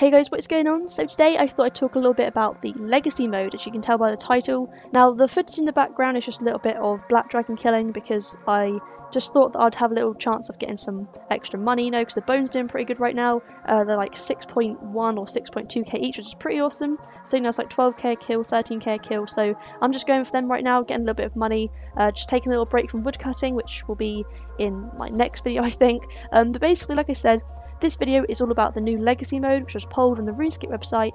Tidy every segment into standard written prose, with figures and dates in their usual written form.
Hey guys, what's going on? So today I thought I'd talk a little bit about the legacy mode, as you can tell by the title. Now the footage in the background is just a little bit of black dragon killing because I just thought that I'd have a little chance of getting some extra money, you know, because the bone's doing pretty good right now. They're like 6.1 or 6.2k each, which is pretty awesome. So you know, it's like 12k a kill, 13k a kill. So I'm just going for them right now, getting a little bit of money, just taking a little break from woodcutting, which will be in my next video, I think. But basically, like I said, this video is all about the new legacy mode, which was polled on the Runescape website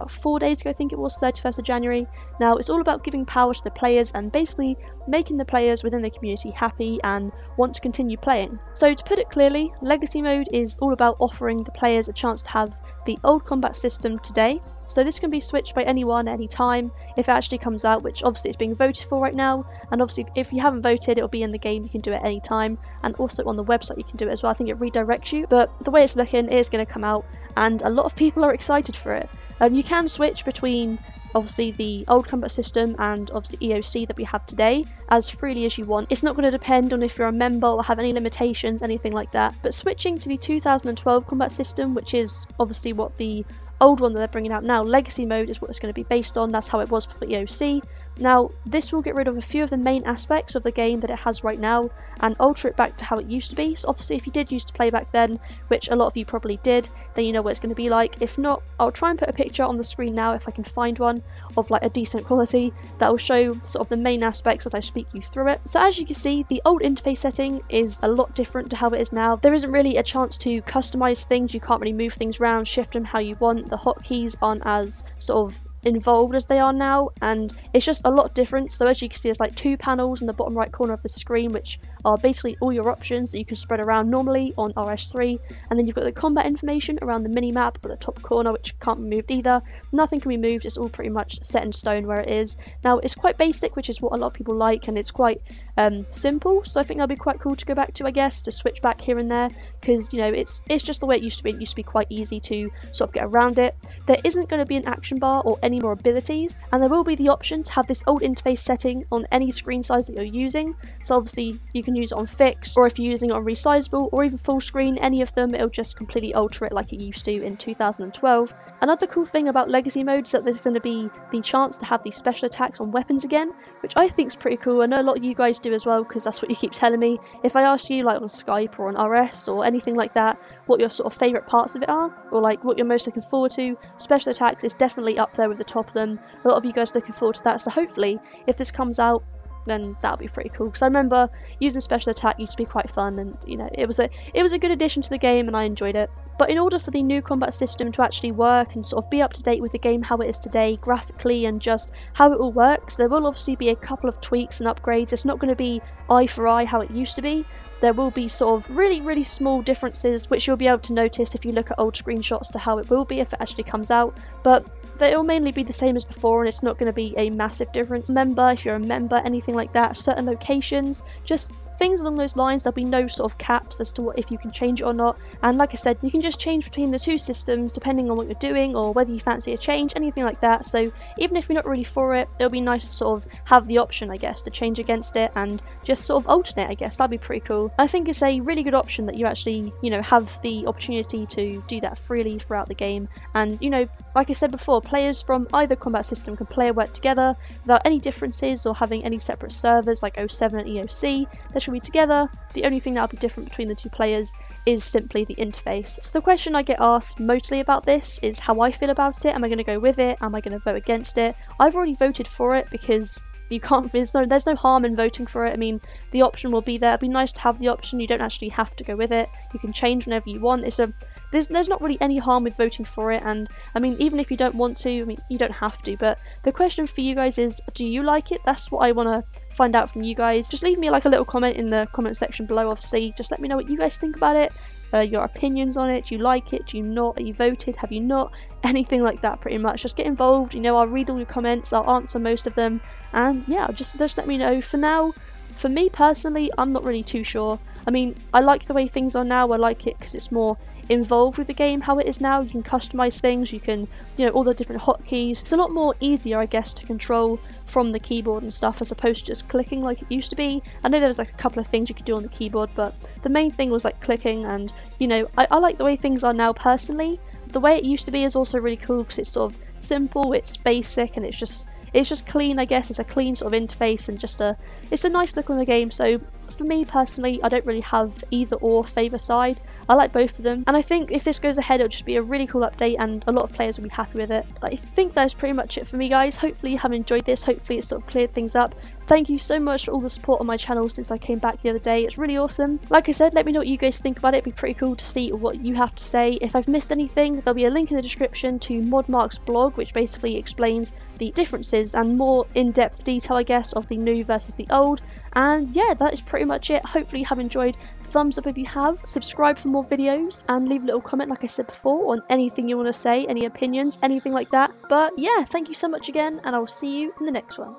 4 days ago, I think it was, 31st of January. Now, it's all about giving power to the players and basically making the players within the community happy and want to continue playing. So to put it clearly, legacy mode is all about offering the players a chance to have the old combat system today. So this can be switched by anyone at any time if it actually comes out, which obviously is being voted for right now. And obviously if you haven't voted, it'll be in the game, you can do it any time. And also on the website you can do it as well. I think it redirects you. But the way it's looking, it is going to come out and a lot of people are excited for it. You can switch between obviously the old combat system and obviously EOC that we have today as freely as you want. It's not going to depend on if you're a member or have any limitations, anything like that. But switching to the 2012 combat system, which is obviously what the old one that they're bringing out now, legacy mode, is what it's going to be based on. That's how it was for EOC. Now this will get rid of a few of the main aspects of the game that it has right now and alter it back to how it used to be. So obviously if you did used to play back then, which a lot of you probably did, then you know what it's going to be like. If not, I'll try and put a picture on the screen now if I can find one of like a decent quality that will show sort of the main aspects as I speak you through it. So as you can see, the old interface setting is a lot different to how it is now. There isn't really a chance to customize things. You can't really move things around, shift them how you want. The hotkeys aren't as sort of involved as they are now, and it's just a lot different. So as you can see, there's like two panels in the bottom right corner of the screen which are basically all your options that you can spread around normally on RS3, and then you've got the combat information around the mini map at the top corner, which can't be moved either. Nothing can be moved, it's all pretty much set in stone where it is. Now it's quite basic, which is what a lot of people like, and it's quite simple, so I think that'll be quite cool to go back to, I guess, to switch back here and there, because you know it's just the way it used to be. It used to be quite easy to sort of get around it. There isn't going to be an action bar or any more abilities, and there will be the option to have this old interface setting on any screen size that you're using. So obviously you can use it on fixed, or if you're using it on resizable, or even full screen, any of them, it'll just completely alter it like it used to in 2012. Another cool thing about legacy mode is that there's going to be the chance to have the special attacks on weapons again, which I think is pretty cool. I know a lot of you guys do as well, because that's what you keep telling me. If I ask you like on Skype or on RS or anything like that what your sort of favourite parts of it are, or like what you're most looking forward to, special attacks is definitely up there with the top of them. A lot of you guys are looking forward to that, so hopefully if this comes out, then that'll be pretty cool, because I remember using special attack used to be quite fun, and you know, it was a good addition to the game and I enjoyed it. But in order for the new combat system to actually work and sort of be up to date with the game how it is today, graphically and just how it all works, there will obviously be a couple of tweaks and upgrades. It's not going to be eye for eye how it used to be. There will be sort of really small differences which you'll be able to notice if you look at old screenshots to how it will be if it actually comes out, but they'll mainly be the same as before, and it's not going to be a massive difference. Remember, if you're a member, anything like that, certain locations, just things along those lines, there'll be no sort of caps as to what if you can change it or not. And like I said, you can just change between the two systems depending on what you're doing or whether you fancy a change, anything like that. So even if you're not really for it, it'll be nice to sort of have the option, I guess, to change against it and just sort of alternate, I guess. That'd be pretty cool. I think it's a really good option that you actually, you know, have the opportunity to do that freely throughout the game. And you know, like I said before, players from either combat system can play and work together without any differences or having any separate servers like 07 and EOC. They should be together. The only thing that'll be different between the two players is simply the interface. So the question I get asked mostly about this is how I feel about it. Am I going to go with it? Am I going to vote against it? I've already voted for it because you can't, there's no harm in voting for it. I mean, the option will be there. It'd be nice to have the option. You don't actually have to go with it. You can change whenever you want. There's not really any harm with voting for it, and I mean, even if you don't want to, I mean, you don't have to, but the question for you guys is, do you like it? That's what I want to find out from you guys. Just leave me like a little comment in the comment section below, obviously. Just let me know what you guys think about it, your opinions on it. Do you like it? Do you not? Are you voted? Have you not? Anything like that, pretty much. Just get involved, you know, I'll read all your comments, I'll answer most of them, and yeah, just let me know. For now, for me personally, I'm not really too sure. I mean, I like the way things are now. I like it because it's more involved with the game how it is now. You can customize things, you can, you know, all the different hotkeys. It's a lot more easier, I guess, to control from the keyboard and stuff as opposed to just clicking like it used to be. I know there was like a couple of things you could do on the keyboard, but the main thing was like clicking, and you know, I like the way things are now personally. the way it used to be is also really cool because it's sort of simple, it's basic, and it's just clean, I guess. It's a clean sort of interface and it's a nice look on the game. So for me personally, I don't really have either or favour side. I like both of them, and I think if this goes ahead, it'll just be a really cool update and a lot of players will be happy with it. But I think that's pretty much it for me, guys. Hopefully you have enjoyed this. Hopefully it's sort of cleared things up. Thank you so much for all the support on my channel since I came back the other day. It's really awesome. Like I said, let me know what you guys think about it. It'd be pretty cool to see what you have to say. If I've missed anything, there'll be a link in the description to ModMark's blog, which basically explains the differences and more in-depth detail, I guess, of the new versus the old. And yeah, that is pretty much it. Hopefully you have enjoyed. Thumbs up if you have, subscribe for more videos, and leave a little comment like I said before on anything you want to say, any opinions, anything like that. But yeah, thank you so much again, and I'll see you in the next one.